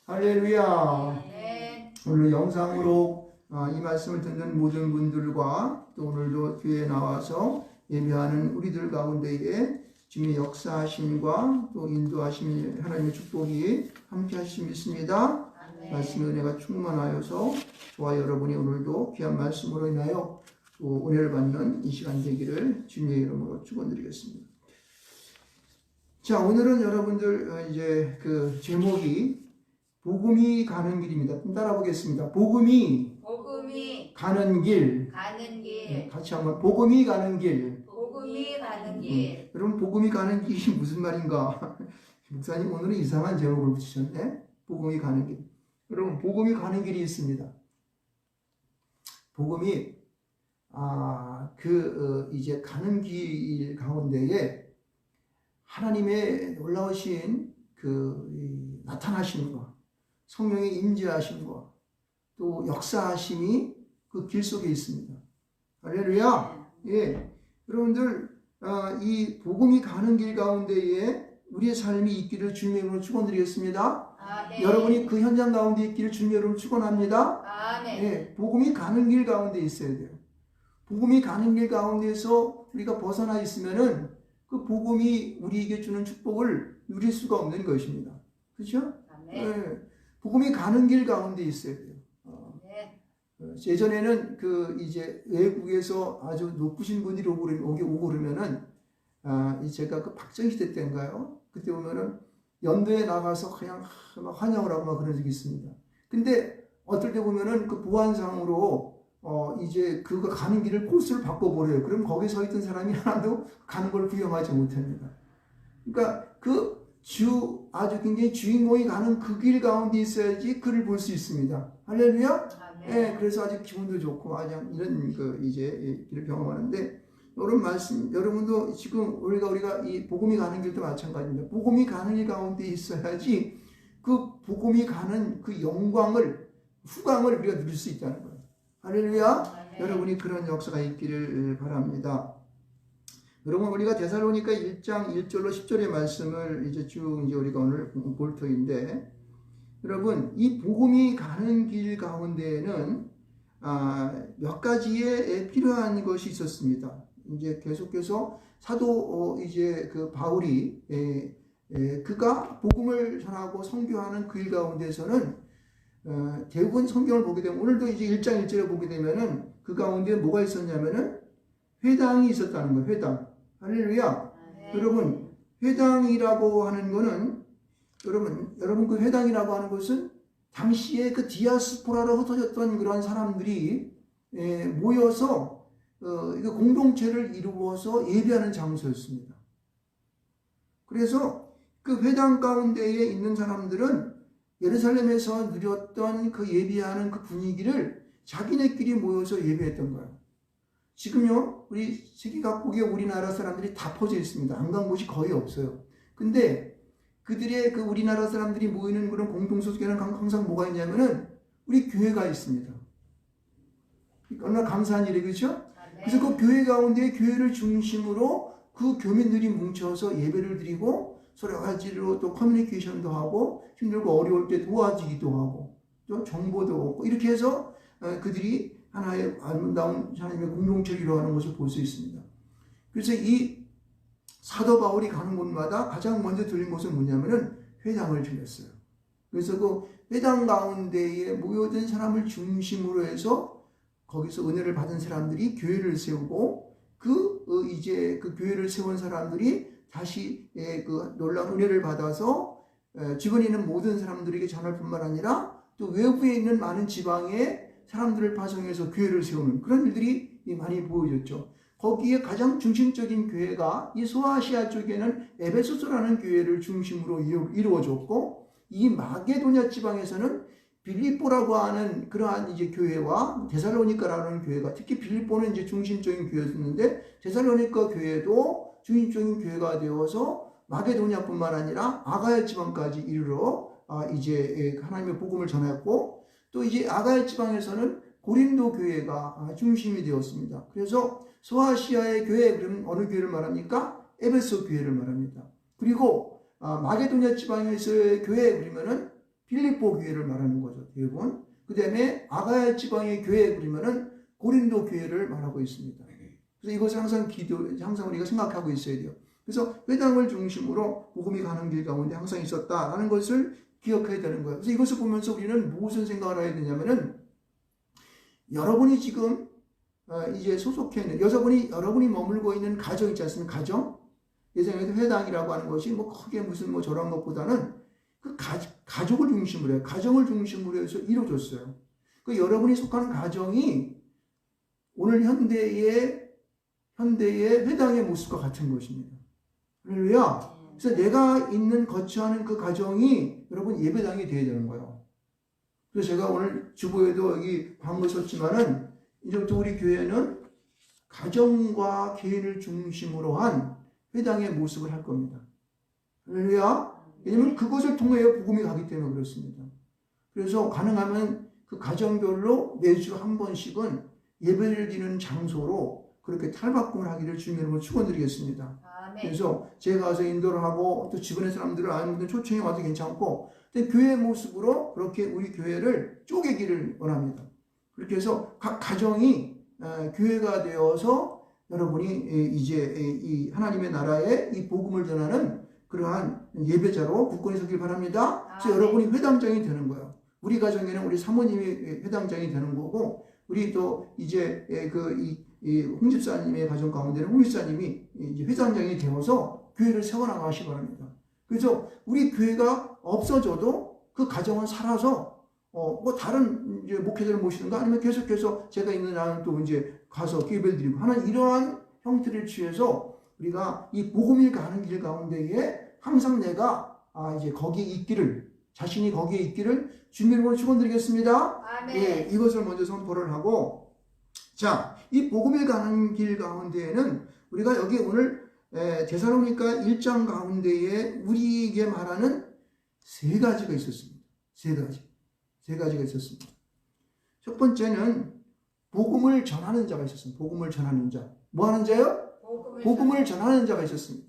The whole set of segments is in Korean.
할렐루야. 네. 오늘 영상으로 이 말씀을 듣는 모든 분들과 또 오늘도 교회에 나와서 예배하는 우리들 가운데에 주님의 역사하심과 또 인도하심 하나님의 축복이 함께 하심 믿습니다. 말씀의 은혜가 충만하여서 저와 여러분이 오늘도 귀한 말씀으로 인하여 또 은혜를 받는 이 시간 되기를 주님의 이름으로 축원드리겠습니다. 자, 오늘은 여러분들 이제 그 제목이 복음이 가는 길입니다. 따라 보겠습니다. 복음이 가는 길. 가는 같이 한번 복음이 가는 길. 복음이 가는 길. 여러분 복음이 가는 길이 무슨 말인가? 목사님 오늘은 이상한 제목을 붙이셨네. 복음이 가는 길. 여러분 복음이 가는 길이 있습니다. 복음이 이제 가는 길 가운데에 하나님의 놀라우신 나타나시는 것, 성령의 임재하심과 또 역사하심이 그 길 속에 있습니다. 할렐루야. 예, 여러분들 이 복음이 가는 길 가운데에 우리의 삶이 있기를 주님의 이름으로 축원드리겠습니다. 네. 여러분이 그 현장 가운데 있기를 주님의 이름으로 축원합니다. 네. 예, 복음이 가는 길 가운데 있어야 돼요. 복음이 가는 길 가운데서 우리가 벗어나 있으면은 그 복음이 우리에게 주는 축복을 누릴 수가 없는 것입니다. 그렇죠? 예, 복음이 가는 길 가운데 있어야 돼요. 예전에는 이제 외국에서 아주 높으신 분들이 오고 그러면은 제가 그 박정희대 때인가요? 그때 보면은 연도에 나가서 그냥 막 환영을 하고 막 그런 적이 있습니다. 근데 어떨 때 보면은 그 보안상으로 이제 그거 가는 길을 코스를 바꿔버려요. 그럼 거기 서 있던 사람이 하나도 가는 걸 구경하지 못합니다. 그러니까 아주 굉장히 주인공이 가는 그 길 가운데 있어야지 그를 볼 수 있습니다. 할렐루야? 네, 그래서 아주 기분도 좋고 아주 이런 이제 길을 경험하는데 이런 말씀 여러분도 지금 우리가 이 복음이 가는 길도 마찬가지입니다. 복음이 가는 길 가운데 있어야지 그 복음이 가는 그 영광을 후광을 우리가 누릴 수 있다는 거예요. 할렐루야. 여러분이 그런 역사가 있기를 바랍니다. 여러분 우리가 데살로니가 1장 1절로 10절의 말씀을 이제 우리가 오늘 볼 터인데 여러분 이 복음이 가는 길 가운데에는 몇 가지의 필요한 것이 있었습니다. 이제 계속해서 사도 이제 그 바울이 그가 복음을 전하고 선교하는 그 일 가운데서는 대부분 성경을 보게 되면 오늘도 이제 1장 1절에 보게 되면은 그 가운데 뭐가 있었냐면은 회당이 있었다는 거예요. 회당. 할렐루야. 여러분 회당이라고 하는 거는 여러분 그 회당이라고 하는 것은 당시에 그 디아스포라로 흩어졌던 그러한 사람들이 모여서 공동체를 이루어서 예배하는 장소였습니다. 그래서 그 회당 가운데에 있는 사람들은 예루살렘에서 누렸던 그 예배하는 그 분위기를 자기네끼리 모여서 예배했던 거예요. 지금요, 우리 세계 각국에 우리나라 사람들이 다 퍼져 있습니다. 안 간 곳이 거의 없어요. 근데 그들의 그 우리나라 사람들이 모이는 그런 공동소속에는 항상 뭐가 있냐면은 우리 교회가 있습니다. 얼마나 감사한 일이에요, 그렇죠? 그래서 그 교회 가운데 교회를 중심으로 그 교민들이 뭉쳐서 예배를 드리고 서로 여러 가지로 또 커뮤니케이션도 하고 힘들고 어려울 때 도와주기도 하고 또 정보도 얻고 이렇게 해서 그들이 하나의 아름다운 하나님의 공동체를 이루어가는 것을 볼 수 있습니다. 그래서 이 사도 바울이 가는 곳마다 가장 먼저 들린 곳은 뭐냐면은 회당을 들렸어요. 그래서 그 회당 가운데에 모여든 사람을 중심으로 해서 거기서 은혜를 받은 사람들이 교회를 세우고 이제 그 교회를 세운 사람들이 다시 그 놀라운 은혜를 받아서 주변에 있는 모든 사람들에게 전할 뿐만 아니라 또 외부에 있는 많은 지방에 사람들을 파송해서 교회를 세우는 그런 일들이 많이 보여졌죠. 거기에 가장 중심적인 교회가 이 소아시아 쪽에는 에베소서라는 교회를 중심으로 이루어졌고 이 마게도냐 지방에서는 빌립보라고 하는 그러한 이제 교회와 데살로니가라는 교회가 특히 빌립보는 이제 중심적인 교회였는데 데살로니가 교회도 중심적인 교회가 되어서 마게도냐뿐만 아니라 아가야 지방까지 이르러 이제 하나님의 복음을 전했고 또 이제 아가야 지방에서는 고린도 교회가 중심이 되었습니다. 그래서 소아시아의 교회, 그러면 어느 교회를 말합니까? 에베소 교회를 말합니다. 그리고 마게도냐 지방에서의 교회, 그러면은 빌립보 교회를 말하는 거죠. 대부분. 그 다음에 아가야 지방의 교회 그러면은 고린도 교회를 말하고 있습니다. 그래서 이것을 항상 우리가 생각하고 있어야 돼요. 그래서 회당을 중심으로 복음이 가는 길 가운데 항상 있었다라는 것을 기억해야 되는 거예요. 그래서 이것을 보면서 우리는 무슨 생각을 해야 되냐면은 여러분이 지금 이제 속해 있는 여러분이 머물고 있는 가정 있지 않습니까? 가정 예전에도 회당이라고 하는 것이 뭐 크게 무슨 뭐 저런 것보다는 그 가족을 중심으로 해요. 가정을 중심으로 해서 이루어졌어요. 그 여러분이 속하는 가정이 오늘 현대의 회당의 모습과 같은 것입니다. 할렐루야. 그래서 내가 있는 거처하는 그 가정이 여러분 예배당이 되어야 되는 거예요. 그래서 제가 오늘 주보에도 여기 광고 썼지만은 이제부터 우리 교회는 가정과 개인을 중심으로 한 회당의 모습을 할 겁니다. 할렐루야. 왜냐면 그것을 통하여 복음이 가기 때문에 그렇습니다. 그래서 가능하면 그 가정별로 매주 한 번씩은 예배를 드리는 장소로 그렇게 탈바꿈을 하기를 주님으로 축원드리겠습니다. 그래서 제가 가서 인도를 하고 또 주변의 사람들을 아는 분들 초청해 와도 괜찮고 교회의 모습으로 그렇게 우리 교회를 쪼개기를 원합니다. 그렇게 해서 각 가정이 교회가 되어서 여러분이 이제 이 하나님의 나라에 이 복음을 전하는 그러한 예배자로 굳건히 서길 바랍니다. 그래서 여러분이 회당장이 되는 거예요. 우리 가정에는 우리 사모님이 회당장이 되는 거고 우리 또 이제 이 홍 집사님의 가정 가운데는 홍 집사님이 이제 회장장이 되어서 교회를 세워나가시기 바랍니다. 그래서 우리 교회가 없어져도 그 가정은 살아서 뭐 다른 이제 목회자를 모시는가 아니면 계속해서 제가 있는 나는 또 이제 가서 예배를 드리고 하는 이러한 형태를 취해서 우리가 이 복음이 가는 길 가운데에 항상 내가 이제 거기에 있기를 자신이 거기에 있기를 주님으로 축원드리겠습니다. 예, 이것을 먼저 선포를 하고 자, 이 복음이 가는 길 가운데에는 우리가 여기 오늘 데살로니가 1장 가운데에 우리에게 말하는 세 가지가 있었습니다. 세 가지가 있었습니다. 첫 번째는 복음을 전하는 자가 있었습니다. 복음을 전하는 자. 뭐 하는 자요? 복음을 전하는 자가 있었습니다.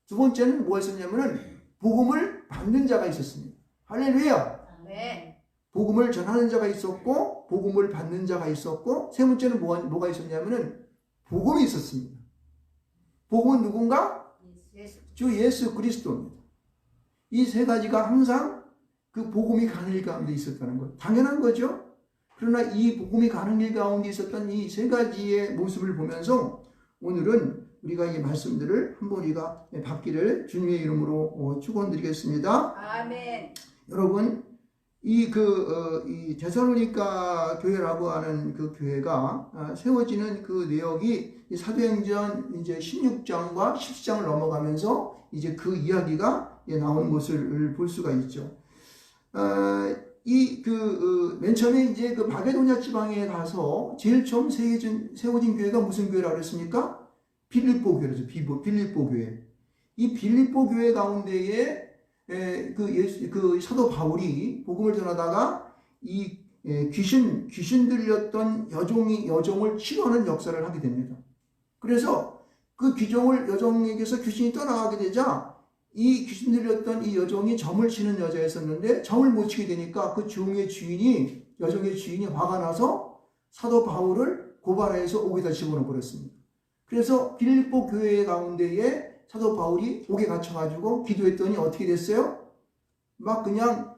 두 번째는 뭐가 있었냐면은 복음을 받는 자가 있었습니다. 할렐루야. 네. 복음을 전하는 자가 있었고 복음을 받는 자가 있었고 세 번째는 뭐가 있었냐면은 복음이 있었습니다. 복음은 누군가? 주 예수 그리스도입니다. 이 세 가지가 항상 그 복음이 가는 길 가운데 있었다는 것. 당연한 거죠. 그러나 이 복음이 가는 길 가운데 있었던 이 세 가지의 모습을 보면서 오늘은 우리가 이 말씀들을 한번 우리가 받기를 주님의 이름으로 축원드리겠습니다. 아멘. 여러분 이 데살로니가 교회라고 하는 그 교회가 세워지는 그 내역이 사도행전 이제 16장과 17장을 넘어가면서 이제 그 이야기가 나오는 것을 볼 수가 있죠. 맨 처음에 이제 그 마게도냐 지방에 가서 제일 처음 세워진 교회가 무슨 교회라고 했습니까? 빌립보 교회죠. 빌립보 교회. 이 빌립보 교회 가운데에 그 사도 바울이 복음을 전하다가 이 귀신 들렸던 여종을 치료하는 역사를 하게 됩니다. 그래서 그 여종에게서 귀신이 떠나가게 되자 이 귀신 들렸던 이 여종이 점을 치는 여자였었는데 점을 못 치게 되니까 그 여종의 주인이 화가 나서 사도 바울을 고발해서 옥에다 집어넣어 버렸습니다. 그래서 빌립보 교회 가운데에 사도 바울이 옥에 갇혀가지고 기도했더니 어떻게 됐어요? 막 그냥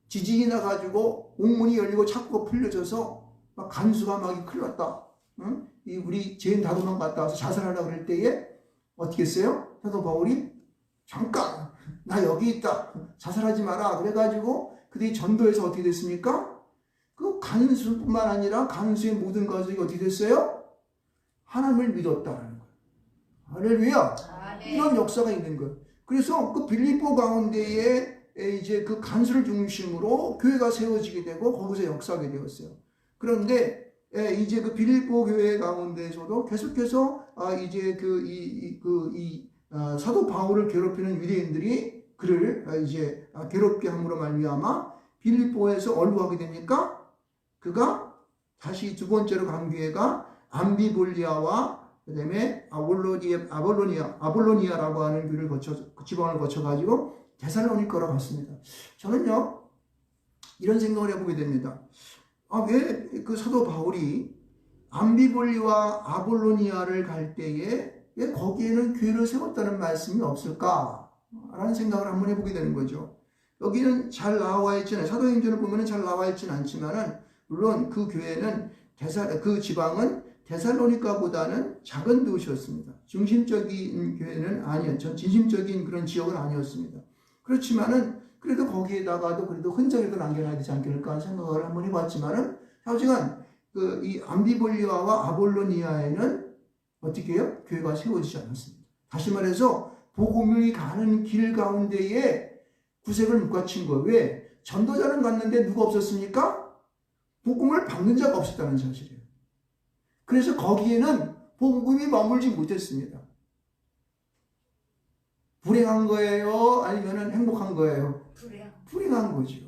지진이 나가지고 옥문이 열리고 창고가 풀려져서 막 간수가 막 큰일 났다. 응? 우리 죄인 다도만 갔다 와서 자살하려고 그럴 때에 어떻게 했어요? 사도 바울이 잠깐 나 여기 있다. 자살하지 마라. 그래가지고 그들이 전도해서 어떻게 됐습니까? 그 간수뿐만 아니라 간수의 모든 가족이 어떻게 됐어요? 하나님을 믿었다는 거예요. 할렐루야. 이런 역사가 있는 거예요. 그래서 그 빌립보 가운데에 이제 그 간수를 중심으로 교회가 세워지게 되고 거기서 역사하게 되었어요. 그런데 이제 그 빌립보 교회 가운데에서도 계속해서 이제 사도 바울을 괴롭히는 유대인들이 그를 이제 괴롭게 함으로 말미암아 빌립보에서 어디로 됩니까? 그가 다시 두 번째로 간 교회가 암비볼리아와 그 다음에 아볼로니아라고 하는 지방을 거쳐가지고 데살로니가로 갔습니다. 저는요, 이런 생각을 해보게 됩니다. 왜 그 사도 바울이 암비볼리와 아볼로니아를 갈 때에 왜 거기에는 교회를 세웠다는 말씀이 없을까? 라는 생각을 한번 해보게 되는 거죠. 여기는 잘 나와 있지는, 사도행전을 보면 잘 나와 있지는 않지만은, 물론 그 교회는, 그 지방은 데살로니가보다는 작은 도시였습니다. 중심적인 교회는 아니었죠. 진심적인 그런 지역은 아니었습니다. 그렇지만은, 그래도 거기에다가도 그래도 흔적이라도 남겨놔야 되지 않겠을까 하는 생각을 한번 해봤지만은, 하지만, 이 암비볼리아와 아볼로니아에는 어떻게 해요? 교회가 세워지지 않았습니다. 다시 말해서, 복음이 가는 길 가운데에 구색을 묶어친 거예요. 왜? 전도자는 갔는데 누가 없었습니까? 복음을 받는 자가 없었다는 사실이에요. 그래서 거기에는 복음이 머물지 못했습니다. 불행한 거예요? 아니면 행복한 거예요? 불행한 거죠.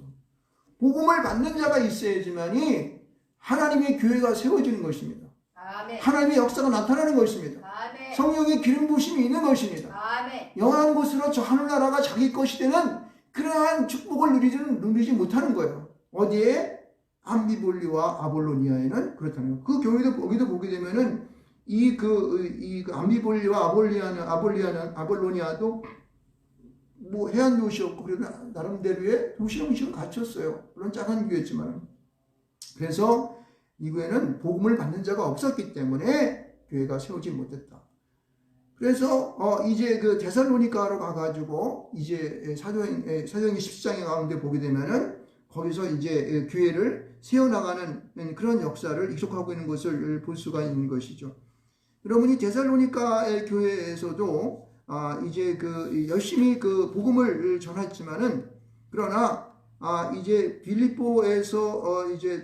복음을 받는 자가 있어야지만이 하나님의 교회가 세워지는 것입니다. 아멘. 하나님의 역사가 나타나는 것입니다. 아멘. 성령의 기름 부심이 있는 것입니다. 아멘. 영원한 곳으로 저 하늘나라가 자기 것이 되는 그러한 축복을 누리지 못하는 거예요. 어디에? 암비볼리와 아볼로니아에는 그렇다는 거예요. 그 교회도 여기도 보게 되면은 이 암비볼리와 아볼로니아도 뭐 해안 도시였고 그래도 나름대로의 도시 형식을 갖췄어요. 물론 작은 교회였지만. 그래서 이 교회는 복음을 받는 자가 없었기 때문에 교회가 세우지 못했다. 그래서 이제 그 데살로니가로 가가지고 이제 사도행전 14장에 가운데 보게 되면은 거기서 이제 교회를 세워나가는 그런 역사를 익숙하고 있는 것을 볼 수가 있는 것이죠. 여러분이 데살로니가 교회에서도 이제 열심히 복음을 전했지만은 그러나 이제 빌립보에서 이제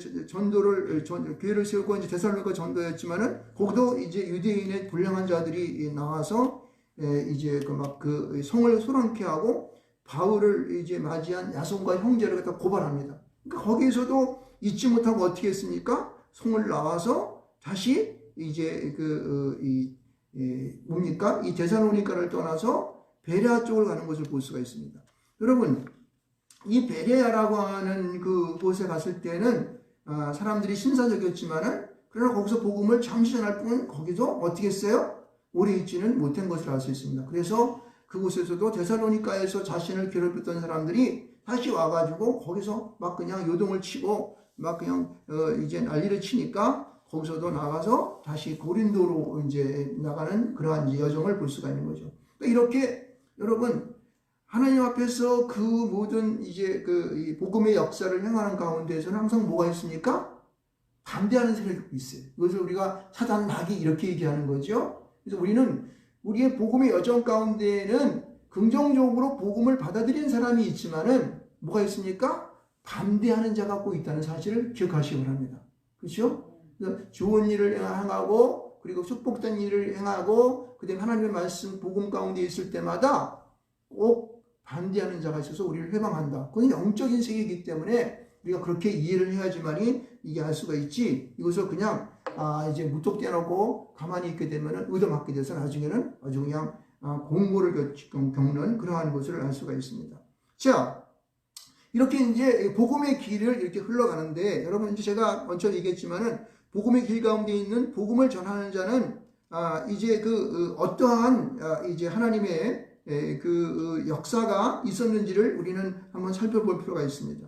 교회를 세우고 이제 데살로니가 전도였지만은 거기도 이제 유대인의 불량한 자들이 나와서 이제 성을 소란케 하고 바울을 이제 맞이한 야손과 형제를 갖다 고발합니다. 그러니까 거기에서도 잊지 못하고 어떻게 했습니까? 성을 나와서 다시 이제 뭡니까? 이 데살로니가를 떠나서 베레아 쪽을 가는 것을 볼 수가 있습니다. 여러분, 이 베레아라고 하는 그곳에 갔을 때는 사람들이 신사적이었지만은 그러나 거기서 복음을 잠시 전할 뿐 거기서 어떻게 했어요? 오래 있지는 못한 것을 알 수 있습니다. 그래서 그곳에서도 데살로니가에서 자신을 괴롭혔던 사람들이 다시 와가지고 거기서 막 그냥 요동을 치고 막 그냥 이제 난리를 치니까 거기서도 나가서 다시 고린도로 이제 나가는 그러한 이제 여정을 볼 수가 있는 거죠. 그러니까 이렇게 여러분 하나님 앞에서 그 모든 이제 이 복음의 역사를 행하는 가운데에서는 항상 뭐가 있습니까? 반대하는 세력이 있어요. 이것을 우리가 사단 낙이 이렇게 얘기하는 거죠. 그래서 우리는 우리의 복음의 여정 가운데에는 긍정적으로 복음을 받아들인 사람이 있지만은 뭐가 있습니까? 반대하는 자가 꼭 있다는 사실을 기억하시기 바랍니다. 그렇죠? 그래서 좋은 일을 행하고 그리고 축복된 일을 행하고 그다음에 하나님의 말씀 복음 가운데 있을 때마다 꼭 반대하는 자가 있어서 우리를 회방한다. 그건 영적인 세계이기 때문에 우리가 그렇게 이해를 해야지만이 이게 알 수가 있지. 이것을 그냥 이제 무턱대놓고 가만히 있게 되면은 의도맞게 돼서 나중에는 아주 그냥 공고를 겪는 그러한 것을 알 수가 있습니다. 자, 이렇게 이제 복음의 길을 이렇게 흘러가는데 여러분 이제 제가 먼저 얘기했지만은 복음의 길 가운데 있는 복음을 전하는 자는 이제 어떠한 이제 하나님의 역사가 있었는지를 우리는 한번 살펴볼 필요가 있습니다.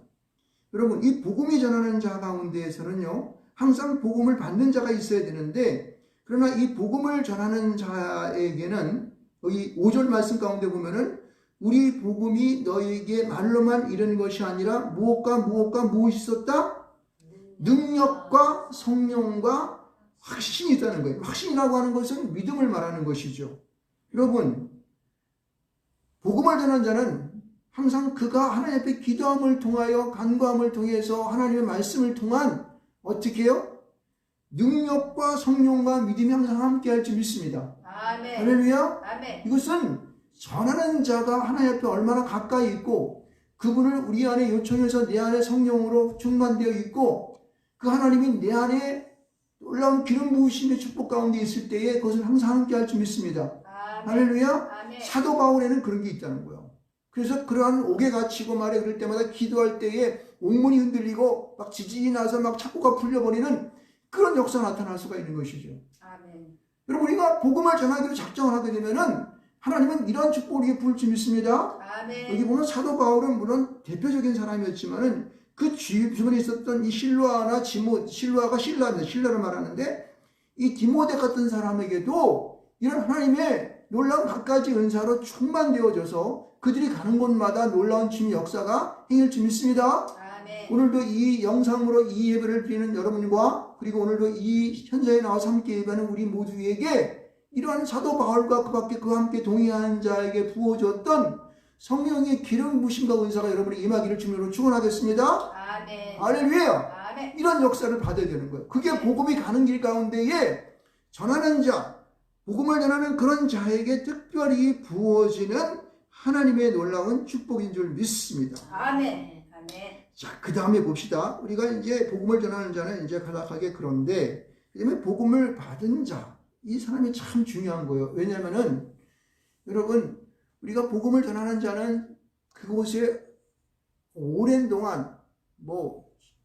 여러분 이 복음이 전하는 자 가운데에서는요 항상 복음을 받는 자가 있어야 되는데 그러나 이 복음을 전하는 자에게는 여기 5절 말씀 가운데 보면은 우리 복음이 너에게 말로만 이르는 것이 아니라 무엇과 무엇이 있었다? 능력과 성령과 확신이 있다는 거예요. 확신이라고 하는 것은 믿음을 말하는 것이죠. 여러분 복음을 전하는 자는 항상 그가 하나님 앞에 기도함을 통하여 간구함을 통해서 하나님의 말씀을 통한 어떻게 해요? 능력과 성령과 믿음이 항상 함께 할지 믿습니다. 아멘. 할렐루야. 아멘. 이것은 전하는 자가 하나님 앞에 얼마나 가까이 있고 그분을 우리 안에 요청해서 내 안에 성령으로 충만되어 있고 그 하나님이 내 안에 놀라운 기름 부으심의 축복 가운데 있을 때에 그것을 항상 함께 할지 믿습니다. 아멘. 할렐루야. 아멘. 사도 바울에는 그런 게 있다는 거예요. 그래서 그러한 옥에 갇히고 말해 그럴 때마다 기도할 때에 옥문이 흔들리고 막 지진이 나서 막 착고가 풀려버리는 그런 역사가 나타날 수가 있는 것이죠. 아멘. 여러분, 우리가 복음을 전하기로 작정을 하게 되면은 하나님은 이런 축복을 우리에게 부을 줄 믿습니다. 아멘. 여기 보면 사도 바울은 물론 대표적인 사람이었지만은 그 주변에 있었던 이 실로아나 실로아가 신라를 말하는데 이 디모데 같은 사람에게도 이런 하나님의 놀라운 갖가지 은사로 충만되어져서 그들이 가는 곳마다 놀라운 주님의 역사가 행할 줄 믿습니다. 아멘. 오늘도 이 영상으로 이 예배를 드리는 여러분과 그리고 오늘도 이 현장에 나와서 함께 예배하는 우리 모두에게 이러한 사도 바울과 그와 함께 동의하는 자에게 부어줬던 성령의 기름 부심과 은사가 여러분의 임하기를 주님으로 축원하겠습니다. 아멘. 할렐루야. 아멘. 이런 역사를 받아야 되는 거예요. 그게 복음이 가는 길 가운데에 전하는 자, 복음을 전하는 그런 자에게 특별히 부어지는 하나님의 놀라운 축복인 줄 믿습니다. 아멘. 아멘. 자, 그 다음에 봅시다. 우리가 이제 복음을 전하는 자는 이제 간략하게 그런데, 그 다음에 복음을 받은 자, 이 사람이 참 중요한 거예요. 왜냐면은, 여러분, 우리가 복음을 전하는 자는 그곳에 오랜 동안,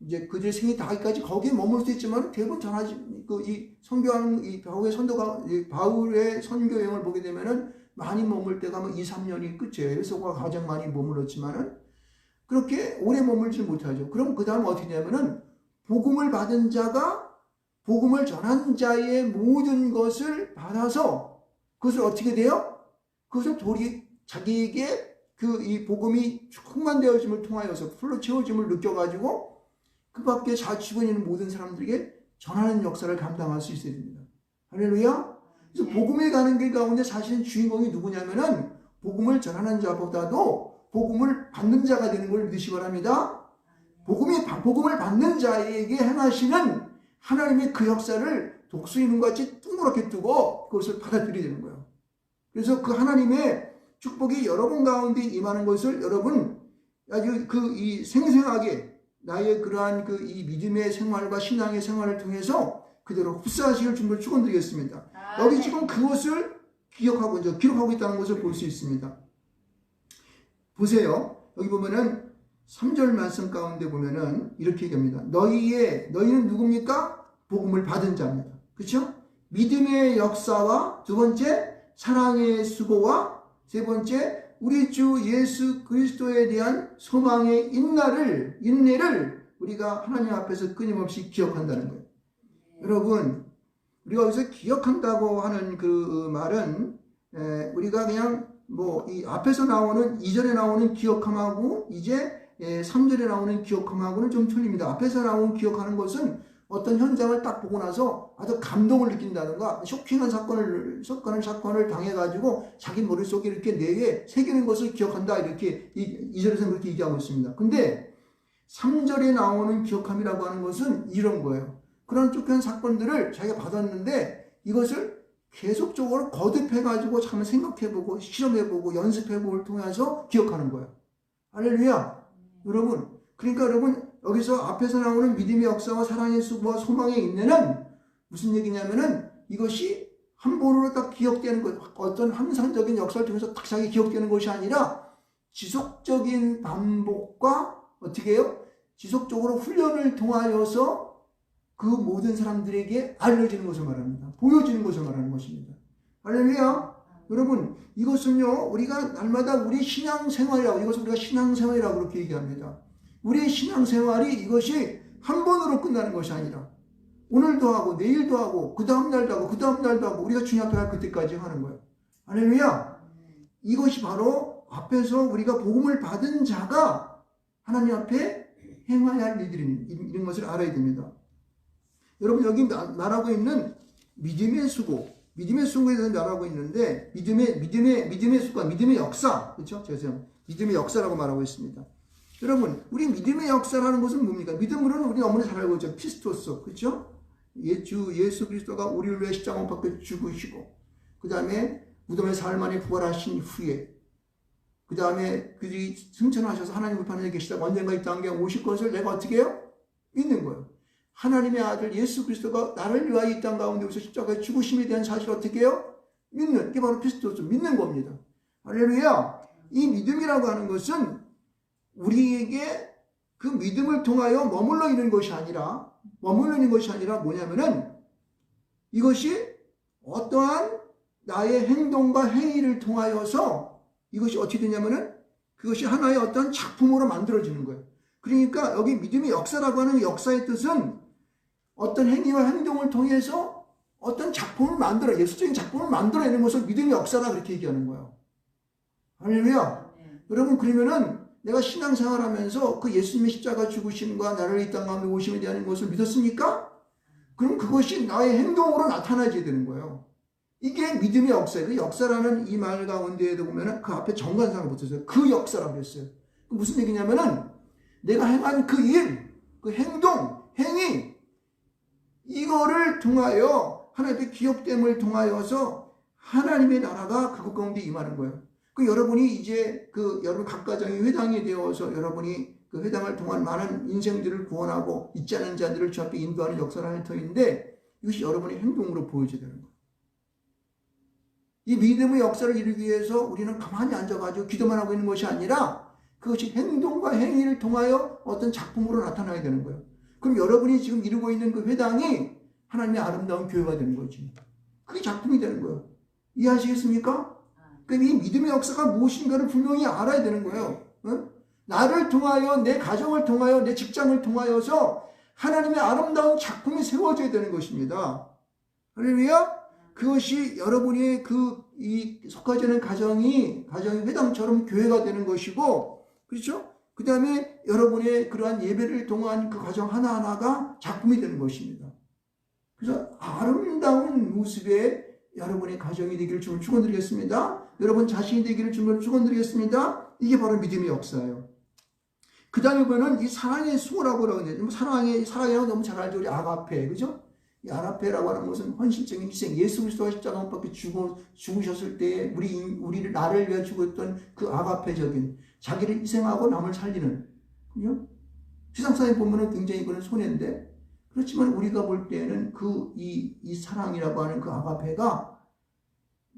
이제 그들의 생이 다하기까지 거기에 머물 수 있지만 대부분 전하지, 이 선교하는, 이 바울의 선교 여행을 보게 되면은 많이 머물 때가 2, 3년이 끝이에요. 그래서 가장 많이 머물렀지만은 그렇게 오래 머물지 못하죠. 그럼 그 다음 어떻게 되냐면은 복음을 받은 자가 복음을 전한 자의 모든 것을 받아서 그것을 어떻게 돼요? 그것을 자기에게 이 복음이 충만되어짐을 통하여서 풀로 채워짐을 느껴가지고 그 밖에 주변에 있는 모든 사람들에게 전하는 역사를 감당할 수 있어야 됩니다. 할렐루야. 그래서 복음에 가는 길 가운데 사실은 주인공이 누구냐면은 복음을 전하는 자보다도 복음을 받는 자가 되는 걸 믿으시기 바랍니다. 복음을 받는 자에게 행하시는 하나님의 그 역사를 독수리 눈같이 둥그렇게 뜨고 그것을 받아들여야 되는 거예요. 그래서 그 하나님의 축복이 여러분 가운데 임하는 것을 여러분 아주 이 생생하게 나의 그러한 이 믿음의 생활과 신앙의 생활을 통해서 그대로 흡수하시길 주님을 축원드리겠습니다. 여기 지금 그것을 기록하고 있다는 것을 볼 수 있습니다. 보세요. 여기 보면은 3절 말씀 가운데 보면은 이렇게 얘기합니다. 너희는 누굽니까? 복음을 받은 자입니다. 그렇죠? 믿음의 역사와 두 번째 사랑의 수고와 세 번째 우리 주 예수 그리스도에 대한 소망의 인내를 우리가 하나님 앞에서 끊임없이 기억한다는 거예요. 여러분, 우리가 여기서 기억한다고 하는 그 말은 우리가 그냥 이 앞에서 나오는 2절에 나오는 기억함하고 이제 3절에 나오는 기억함하고는 좀 틀립니다. 앞에서 나오는 기억하는 것은 어떤 현장을 딱 보고 나서 아주 감동을 느낀다든가 쇼킹한 사건을 당해가지고 자기 머릿속에 이렇게 뇌에 새기는 것을 기억한다, 이렇게 2절에서는 그렇게 얘기하고 있습니다. 근데 3절에 나오는 기억함이라고 하는 것은 이런 거예요. 그런 쫓겨난 사건들을 자기가 받았는데 이것을 계속적으로 거듭해가지고 잠깐 생각해보고 실험해보고 연습해보고 통해서 기억하는 거예요. 할렐루야. 그러니까 여러분 여기서 앞에서 나오는 믿음의 역사와 사랑의 수고와 소망의 인내는 무슨 얘기냐면은 이것이 한 번으로 딱 기억되는 것, 어떤 항상적인 역사를 통해서 딱 자기 기억되는 것이 아니라 지속적인 반복과 어떻게 해요? 지속적으로 훈련을 통하여서 그 모든 사람들에게 알려지는 것을 말합니다. 보여지는 것을 말하는 것입니다. 할렐루야. 여러분, 이것은요, 우리가 날마다 우리 신앙생활이라고, 이것을 우리가 신앙생활이라고 그렇게 얘기합니다. 우리의 신앙생활이 이것이 한 번으로 끝나는 것이 아니라 오늘도 하고 내일도 하고 그 다음날도 하고 그 다음날도 하고 우리가 주님 앞에 갈 그때까지 하는 거예요. 할렐루야. 이것이 바로 앞에서 우리가 복음을 받은 자가 하나님 앞에 행해야 할 일들이 이런 것을 알아야 됩니다. 여러분, 여기 말하고 있는 믿음의 수고에 대해서 말하고 있는데 믿음의 수고와 믿음의 역사, 그렇죠? 죄송합니다. 믿음의 역사라고 말하고 있습니다. 여러분, 우리 믿음의 역사라는 것은 뭡니까? 믿음으로는 우리 너무나 잘 알고 있죠. 피스토스, 그렇죠? 주 예수 그리스도가 우리를 위해 십자가 못 박혀 죽으시고, 그 다음에 무덤에 사흘 만에 부활하신 후에, 그 다음에 그들이 승천하셔서 하나님 우편에 계시다가 언젠가 이 땅에 오실 것을 내가 어떻게 해요? 믿는 거예요. 하나님의 아들 예수 그리스도가 나를 위하여 이 땅 가운데 오셔서 십자가에 죽으심에 대한 사실을 어떻게 해요? 믿는, 이게 바로 피스토스, 믿는 겁니다. 할렐루야. 이 믿음이라고 하는 것은 우리에게 그 믿음을 통하여 머물러 있는 것이 아니라 뭐냐면은 이것이 어떠한 나의 행동과 행위를 통하여서 이것이 어떻게 되냐면은 그것이 하나의 어떤 작품으로 만들어지는 거예요. 그러니까 여기 믿음의 역사라고 하는 역사의 뜻은 어떤 행위와 행동을 통해서 어떤 작품을 만들어, 예술적인 작품을 만들어내는 것을 믿음의 역사라 그렇게 얘기하는 거예요. 할렐루야. 여러분, 그러면은 내가 신앙생활 하면서 그 예수님의 십자가 죽으심과 나를 이 땅 가운데 오심에 대한 것을 믿었습니까? 그럼 그것이 나의 행동으로 나타나야 되는 거예요. 이게 믿음의 역사예요. 그 역사라는 이 말 가운데에도 보면은 그 앞에 정관사가 붙었어요. 그 역사라고 했어요. 무슨 얘기냐면은 내가 행한 그 일, 그 행동, 행위, 이거를 통하여 하나님의 기업됨을 통하여서 하나님의 나라가 그것 가운데 임하는 거예요. 그 여러분이 이제 여러분 각 가정이 회당이 되어서 여러분이 그 회당을 통한 많은 인생들을 구원하고 있지 않은 자들을 주 앞에 인도하는 역사를 할 터인데 이것이 여러분의 행동으로 보여져야 되는 거예요. 이 믿음의 역사를 이루기 위해서 우리는 가만히 앉아가지고 기도만 하고 있는 것이 아니라 그것이 행동과 행위를 통하여 어떤 작품으로 나타나야 되는 거예요. 그럼 여러분이 지금 이루고 있는 그 회당이 하나님의 아름다운 교회가 되는 거지. 그게 작품이 되는 거예요. 이해하시겠습니까? 그럼 이 믿음의 역사가 무엇인가를 분명히 알아야 되는 거예요. 나를 통하여, 내 가정을 통하여, 내 직장을 통하여서 하나님의 아름다운 작품이 세워져야 되는 것입니다. 할렐루야? 그것이 여러분의 이 속하지 않은 가정이 회당처럼 교회가 되는 것이고, 그렇죠? 그 다음에 여러분의 그러한 예배를 통한 그 가정 하나하나가 작품이 되는 것입니다. 그래서 아름다운 모습의 여러분의 가정이 되기를 주를 축원드리겠습니다. 여러분 자신이 되기를 주를 축원드리겠습니다. 이게 바로 믿음의 역사예요. 그 다음에 보면 이 사랑의 수고라고 그러는데, 사랑이라고 너무 잘 알죠. 우리 아가페, 그죠? 이 아가페라고 하는 것은 헌신적인 희생. 예수 그리스도가 십자가 못 박혀 죽으셨을 때 나를 위해 죽었던 그 아가페적인 자기를 희생하고 남을 살리는, 그죠? 세상사에 보면은 굉장히 그런 손해인데, 그렇지만 우리가 볼 때는 이 사랑이라고 하는 그 아가페가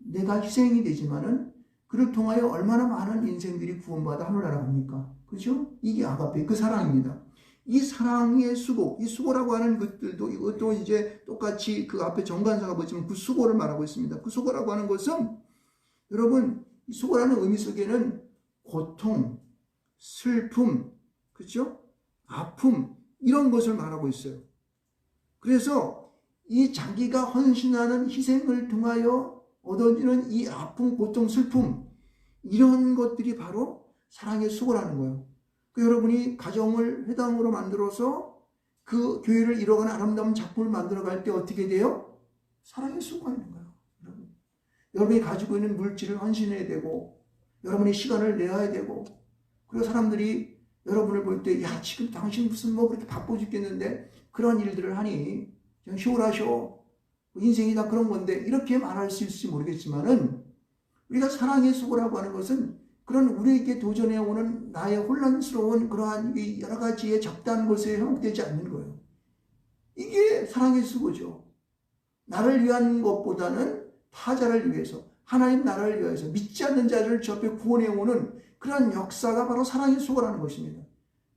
내가 희생이 되지만은 그를 통하여 얼마나 많은 인생들이 구원받아 하늘 나라갑니까? 그죠? 이게 아가페, 그 사랑입니다. 이 사랑의 수고, 이 수고라고 하는 것들도 이것도 이제 똑같이 그 앞에 정관사가 보시면 그 수고를 말하고 있습니다. 그 수고라고 하는 것은 여러분, 이 수고라는 의미 속에는 고통, 슬픔, 그렇죠? 아픔, 이런 것을 말하고 있어요. 그래서 이 자기가 헌신하는 희생을 통하여 얻어지는 이 아픔, 고통, 슬픔, 이런 것들이 바로 사랑의 수고라는 거예요. 여러분이 가정을 회당으로 만들어서 그 교회를 이뤄가는 아름다운 작품을 만들어갈 때 어떻게 돼요? 사랑의 수고가 있는 거예요. 여러분이 가지고 있는 물질을 헌신해야 되고, 여러분이 시간을 내야 되고, 그리고 사람들이 여러분을 볼 때, 야, 지금 당신 무슨 그렇게 바빠 죽겠는데 그런 일들을 하니 그냥 쉬어라셔. 인생이 다 그런 건데 이렇게 말할 수 있을지 모르겠지만은 우리가 사랑의 수고라고 하는 것은 그런 우리에게 도전해 오는 나의 혼란스러운 그러한 여러 가지의 잡다한 것에 현혹되지 않는 거예요. 이게 사랑의 수고죠. 나를 위한 것보다는 타자를 위해서, 하나님 나라를 위해서 믿지 않는 자들을 주 앞에 구원해 오는 그런 역사가 바로 사랑의 수고라는 것입니다.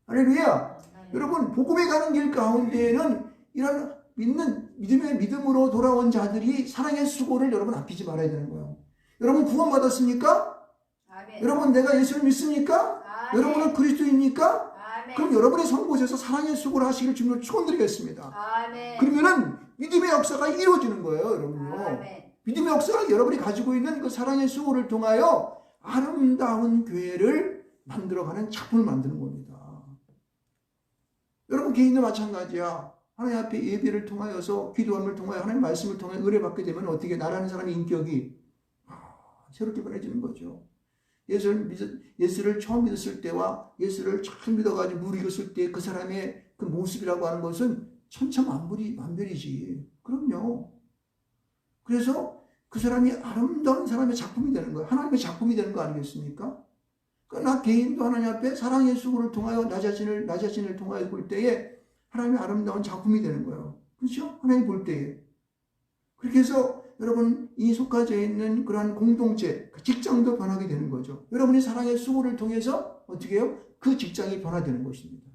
할렐루야! 여러분, 복음에 가는 길 가운데에는 이런 믿음으로 돌아온 자들이 사랑의 수고를 여러분 아끼지 말아야 되는 거예요. 여러분 구원받았습니까? 아멘. 여러분 내가 예수를 믿습니까? 아멘. 여러분은 그리스도입니까? 아멘. 그럼 여러분의 선곳에서 사랑의 수고를 하시길 주님을 축원드리겠습니다. 아멘. 그러면은 믿음의 역사가 이루어지는 거예요, 여러분요. 아멘. 믿음의 역사가 여러분이 가지고 있는 그 사랑의 수고를 통하여 아름다운 교회를 만들어가는 작품을 만드는 겁니다. 여러분 개인도 마찬가지야. 하나님 앞에 예배를 통하여서 기도함을 통하여 하나님 말씀을 통해 의뢰받게 되면 어떻게 나라는 사람의 인격이 새롭게 변해지는 거죠. 예수를 처음 믿었을 때와 예수를 처음 믿어가지고 무르익었을 때 그 사람의 그 모습이라고 하는 것은 천차만별이지. 그럼요. 그래서 그 사람이 아름다운 사람의 작품이 되는 거예요. 하나님의 작품이 되는 거 아니겠습니까? 나 개인도 하나님 앞에 사랑의 수고를 통하여 나 자신을 통하여 볼 때에 하나님의 아름다운 작품이 되는 거예요. 그렇죠? 하나님 볼 때에. 그렇게 해서 여러분 이 속하져 있는 그러한 공동체, 그 직장도 변하게 되는 거죠. 여러분이 사랑의 수고를 통해서 어떻게 해요? 그 직장이 변화되는 것입니다.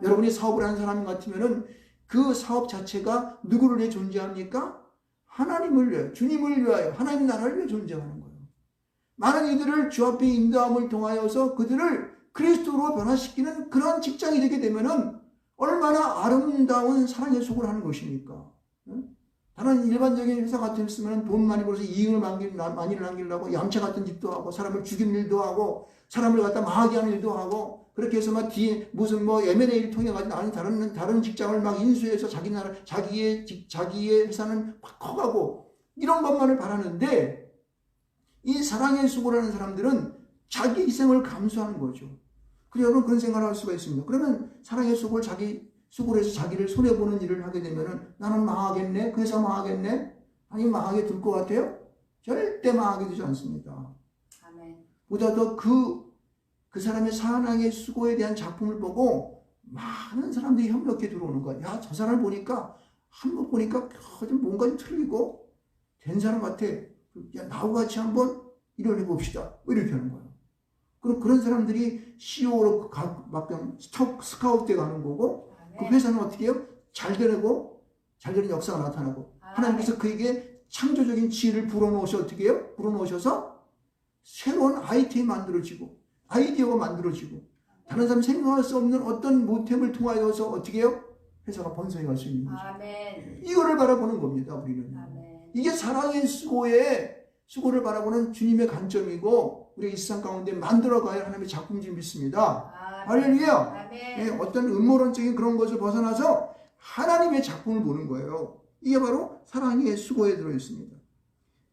여러분이 사업을 하는 사람 같으면은 그 사업 자체가 누구를 위해 존재합니까? 하나님을 위하여, 주님을 위하여, 하나님 나라를 위해 존재하는 거예요. 많은 이들을 주 앞에 인도함을 통하여서 그들을 그리스도로 변화시키는 그런 직장이 되게 되면은 얼마나 아름다운 사랑의 속을 하는 것입니까? 다른 일반적인 회사 같았으면 돈 많이 벌어서 이익을 많이 남기려고 얌체 같은 짓도 하고 사람을 죽이는 일도 하고 사람을 갖다 망하게 하는 일도 하고 그렇게 해서 막 뒤에 무슨 뭐 M&A를 통해 가지고 나는 다른 직장을 막 인수해서 자기의 회사는 확 커가고 이런 것만을 바라는데 이 사랑의 수고를 하는 사람들은 자기 희생을 감수하는 거죠. 그래서 여러분 그런 생각을 할 수가 있습니다. 그러면 사랑의 수고를 수고를 해서 자기를 손해보는 일을 하게 되면은 나는 망하겠네? 그 회사 망하겠네? 아니 망하게 둘 것 같아요? 절대 망하게 되지 않습니다. 아멘. 보다 더 그 사람의 사랑의 수고에 대한 작품을 보고 많은 사람들이 협력해 들어오는 거야. 야, 저 사람을 보니까 한번 보니까 좀 뭔가 좀 틀리고 된 사람 같아. 야, 나하고 같이 한번 일을 해봅시다. 뭐 이렇게 하는 거예요. 그럼 그런 사람들이 CEO로 막 스카우트 돼 가는 거고 그 회사는 어떻게 해요? 잘 되고 잘 되는 역사가 나타나고 하나님께서 그에게 창조적인 지혜를 불어넣으셔서 어떻게 해요? 불어넣으셔서 새로운 아이디어가 만들어지고 다른 사람이 생각할 수 없는 어떤 모템을 통하여서 어떻게 해요? 회사가 번성해 갈 수 있는 거죠. 아멘. 이거를 바라보는 겁니다. 우리는. 아멘. 이게 사랑의 수고를 바라보는 주님의 관점이고 우리가 이 세상 가운데 만들어가야 하나님의 작품줄 믿습니다. 할렐루야. 네, 어떤 음모론적인 그런 것을 벗어나서 하나님의 작품을 보는 거예요. 이게 바로 사랑의 수고에 들어있습니다.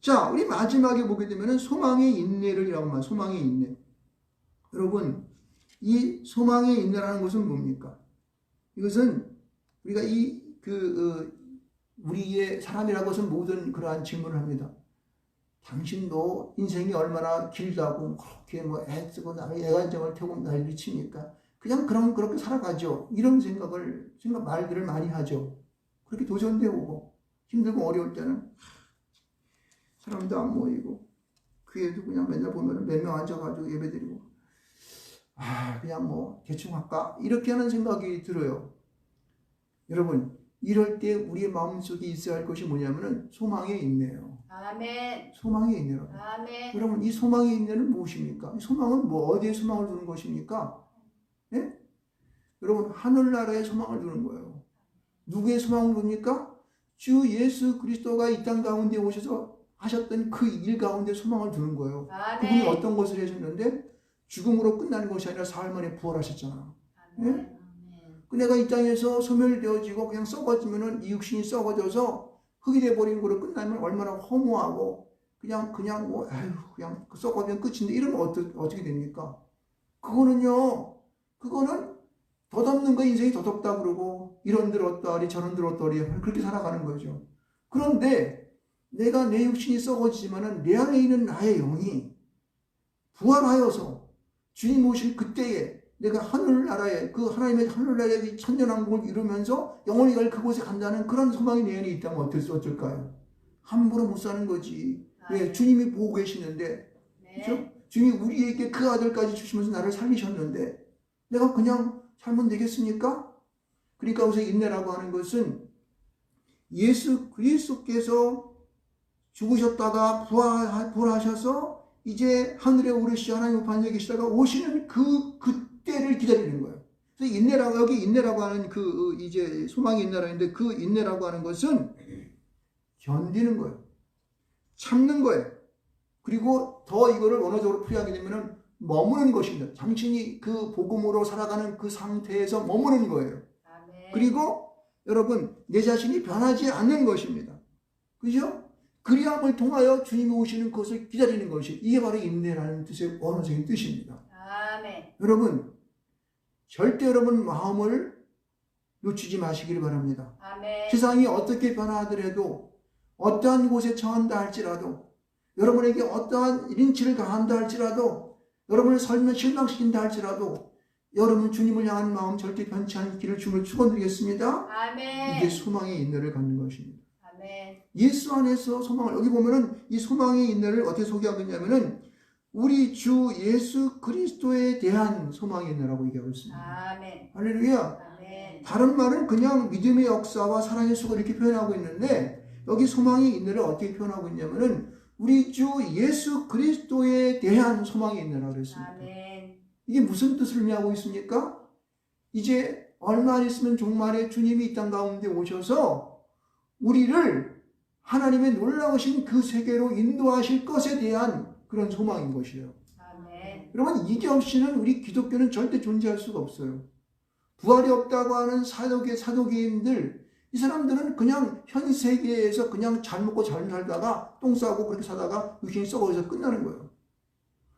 자, 우리 마지막에 보게 되면 소망의 인내를 이라고 말합니다. 소망의 인내. 여러분, 이 소망의 인내라는 것은 뭡니까? 이것은 우리가 우리의 사람이라는 것은 모든 그러한 질문을 합니다. 당신도 인생이 얼마나 길다고 그렇게 뭐 애쓰고 애간장을 태우고 난리 치니까 그냥 그렇게 살아가죠. 이런 말들을 많이 하죠. 그렇게 도전되어 오고 힘들고 어려울 때는 사람도 안 모이고 교회도 그냥 맨날 보면 몇 명 앉아가지고 예배드리고 그냥 뭐 대충 할까 이렇게 하는 생각이 들어요. 여러분 이럴 때 우리의 마음속에 있어야 할 것이 뭐냐면은 소망의 인내예요. 아멘. 소망의 인내라고. 아멘. 여러분 이 소망의 인내는 무엇입니까? 이 소망은 어디에 소망을 두는 것입니까? 예? 여러분 하늘나라에 소망을 두는 거예요. 누구의 소망을 둡니까? 주 예수 그리스도가 이 땅 가운데 오셔서 하셨던 그 일 가운데 소망을 두는 거예요. 아멘. 그분이 어떤 것을 하셨는데 죽음으로 끝나는 것이 아니라 사흘 만에 부활하셨잖아. 예? 그 내가 이 땅에서 소멸되어지고 그냥 썩어지면은 이 육신이 썩어져서 흙이 돼버리는 거로 끝나면 얼마나 허무하고 그냥 그냥 썩어지면 끝인데 이러면 어떻게 됩니까? 그거는 덧없는 거 인생이 덧없다 그러고 이런들 어떠하리 저런들 어떠하리 그렇게 살아가는 거죠. 그런데 내가 내 육신이 썩어지지만은 내 안에 있는 나의 영이 부활하여서 주님 오실 그때에 내가 하늘나라에 그 하나님의 하늘나라의 천년왕국을 이루면서 영원히 갈 그곳에 간다는 그런 소망이 내 안에 있다면 어쩔까요? 함부로 못 사는 거지. 왜? 주님이 보고 계시는데 그렇죠? 주님이 우리에게 그 아들까지 주시면서 나를 살리셨는데 내가 그냥 살면 되겠습니까? 그러니까 여기서 인내라고 하는 것은 예수 그리스도께서 죽으셨다가 부활하셔서 이제 하늘에 오르시 하나님 우편에 계시다가 오시는 그때를 기다리는 거예요. 그래서 여기 인내라고 하는 이제 소망의 인내라고 하는데 그 인내라고 하는 것은 견디는 거예요. 참는 거예요. 그리고 더 이거를 원어적으로 풀이하게 되면은 머무는 것입니다. 당신이 그 복음으로 살아가는 그 상태에서 머무는 거예요. 아멘. 그리고 여러분 내 자신이 변하지 않는 것입니다. 그죠? 그리함을 통하여 주님이 오시는 것을 기다리는 것이 이게 바로 인내라는 뜻의 원어적인 뜻입니다. 아멘. 여러분 절대 여러분 마음을 놓치지 마시기를 바랍니다. 아멘. 세상이 어떻게 변화하더라도 어떠한 곳에 처한다 할지라도 여러분에게 어떠한 린치를 가한다 할지라도 여러분을 실망시킨다 할지라도 여러분 주님을 향한 마음 절대 변치 않기를 주님을 축원드리겠습니다. 아멘. 이게 소망의 인내를 갖는 것입니다. 아멘. 예수 안에서 소망을 여기 보면은 이 소망의 인내를 어떻게 소개하고 있냐면은 우리 주 예수 그리스도에 대한 소망의 인내라고 얘기하고 있습니다. 아멘. 할렐루야. 아멘. 다른 말은 그냥 믿음의 역사와 사랑의 수고 이렇게 표현하고 있는데 여기 소망이 있느를 어떻게 표현하고 있냐면은 우리 주 예수 그리스도에 대한 소망이 있느라 그랬습니다. 아멘. 이게 무슨 뜻을 의미하고 있습니까? 이제 얼마 안 있으면 종말에 주님이 이 땅 가운데 오셔서 우리를 하나님의 놀라우신 그 세계로 인도하실 것에 대한 그런 소망인 것이에요. 아멘. 여러분, 이게 없이는 우리 기독교는 절대 존재할 수가 없어요. 부활이 없다고 하는 사도계인들, 이 사람들은 그냥 현 세계에서 그냥 잘 먹고 잘 살다가 똥 싸고 그렇게 사다가 육신이 썩어서 끝나는 거예요.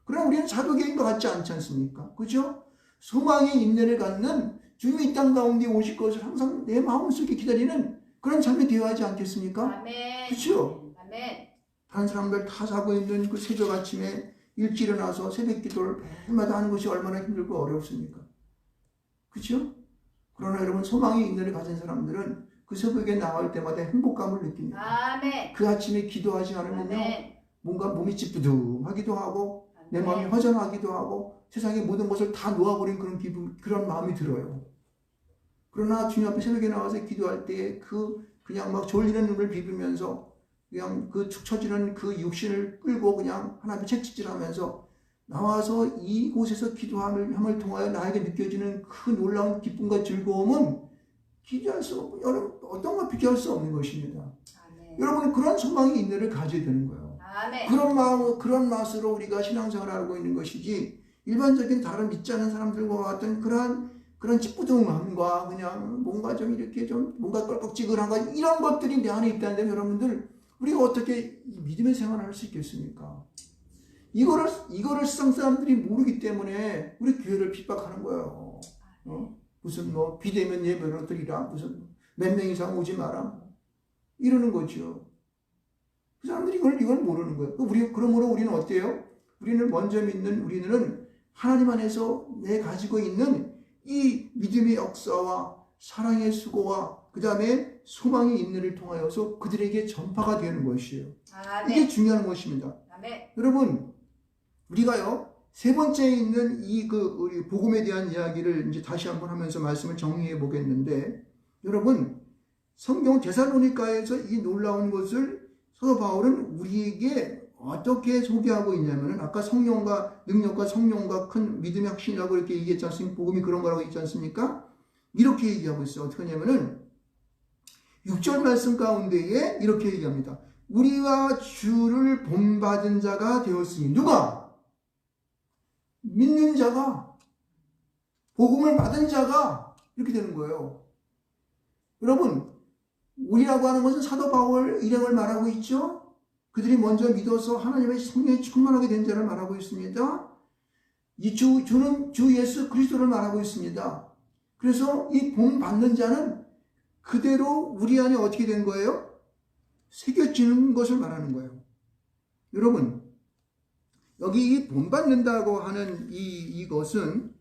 그럼 우리는 사도계인과 같지 않지 않습니까? 그죠? 소망의 인내를 갖는 주님이 이 땅 가운데 오실 것을 항상 내 마음속에 기다리는 그런 삶이 되어야 하지 않겠습니까? 아멘. 그렇죠? 아멘. 다른 사람들 다 자고 있는 그 새벽 아침에 일찍 일어나서 새벽 기도를 매일마다 하는 것이 얼마나 힘들고 어렵습니까? 그렇죠? 그러나 여러분, 소망의 인내를 가진 사람들은 그 새벽에 나올 때마다 행복감을 느낍니다. 아멘. 그 아침에 기도하지 않으면요, 아멘. 뭔가 몸이 찌뿌둥하기도 하고 내 마음이 아멘. 허전하기도 하고 세상의 모든 것을 다 놓아버린 그런 기분, 그런 마음이 들어요. 그러나 주님 앞에 새벽에 나와서 기도할 때 그냥 막 졸리는 눈을 비비면서 그냥 그 축 처지는 그 육신을 끌고 그냥 하나님의 채찍질하면서 나와서 이곳에서 기도함을 통하여 나에게 느껴지는 그 놀라운 기쁨과 즐거움은 비교할 수 없고 여러분 어떤 것 비교할 수 없는 것입니다. 아멘. 여러분은 그런 소망의 인내를 가져야 되는 거예요. 아멘. 그런 마음, 그런 맛으로 우리가 신앙생활을 하고 있는 것이지 일반적인 다른 믿지 않는 사람들과 같은 그런 찌뿌둥함과 그냥 뭔가 좀 이렇게 좀 뭔가 껄꺽지근한가 이런 것들이 내 안에 있다는데 여러분들 우리가 어떻게 믿음의 생활을 할 수 있겠습니까? 이거를 세상 사람들이 모르기 때문에 우리 교회를 핍박하는 거예요. 무슨 뭐 비대면 예배로 드리라, 무슨 몇 명 이상 오지 마라, 이러는 거죠. 그 사람들이 이걸 모르는 거예요. 그러므로 우리는 어때요? 우리는 먼저 믿는 우리는 하나님 안에서 내 가지고 있는 이 믿음의 역사와 사랑의 수고와 그 다음에 소망의 인내를 통하여서 그들에게 전파가 되는 것이에요. 아멘. 이게 중요한 것입니다. 아멘. 여러분, 우리가요, 세 번째에 있는 우리 복음에 대한 이야기를 이제 다시 한번 하면서 말씀을 정리해 보겠는데, 여러분, 성경 데살로니가에서 이 놀라운 것을 사도 바울은 우리에게 어떻게 소개하고 있냐면은 아까 성령과 능력과 성령과 큰 믿음의 확신이라고 이렇게 얘기했지 않습니까? 복음이 그런 거라고 했지 않습니까? 이렇게 얘기하고 있어요. 어떻게 하냐면은 6절 말씀 가운데에 이렇게 얘기합니다. 우리가 주를 본받은 자가 되었으니 누가? 믿는 자가, 복음을 받은 자가 이렇게 되는 거예요. 여러분, 우리라고 하는 것은 사도 바울 일행을 말하고 있죠. 그들이 먼저 믿어서 하나님의 성령에 충만하게 된 자를 말하고 있습니다. 주는 주 예수 그리스도를 말하고 있습니다. 그래서 이 본 받는 자는 그대로 우리 안에 어떻게 된 거예요? 새겨지는 것을 말하는 거예요. 여러분, 여기 이 본받는다고 하는 이것은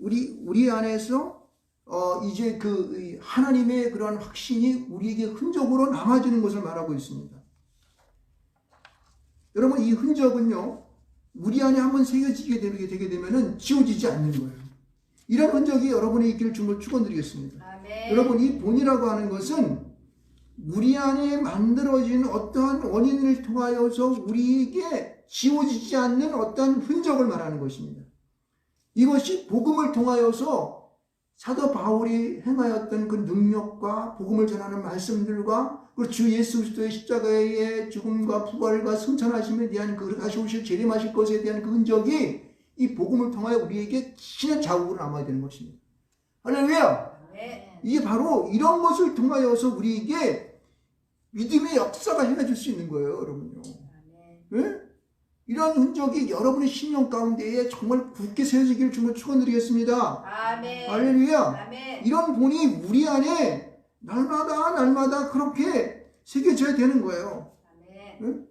우리 안에서 이제 하나님의 그러한 확신이 우리에게 흔적으로 남아지는 것을 말하고 있습니다. 여러분, 이 흔적은요, 우리 안에 한번 새겨지게 되게 되면은 지워지지 않는 거예요. 이런 흔적이 여러분의 있기를 주님을 축원드리겠습니다. 아멘. 여러분, 이 본이라고 하는 것은 우리 안에 만들어진 어떠한 원인을 통하여서 우리에게 지워지지 않는 어떠한 흔적을 말하는 것입니다. 이것이 복음을 통하여서 사도 바울이 행하였던 그 능력과 복음을 전하는 말씀들과 그리고 주 예수 그리스도의 십자가의 죽음과 부활과 승천하심에 대한 다시 오실 재림하실 것에 대한 그 흔적이 이 복음을 통하여 우리에게 신의 자국으로 남아야 되는 것입니다. 할렐루야! 아멘. 이게 바로 이런 것을 통하여서 우리에게 믿음의 역사가 일어날 수 있는 거예요, 여러분요. 아멘. 예? 이런 흔적이 여러분의 신령 가운데에 정말 굳게 세워지기를 주님을 축원드리겠습니다. 아멘. 할렐루야! 아멘. 이런 본이 우리 안에 날마다 그렇게 새겨져야 되는 거예요. 아멘.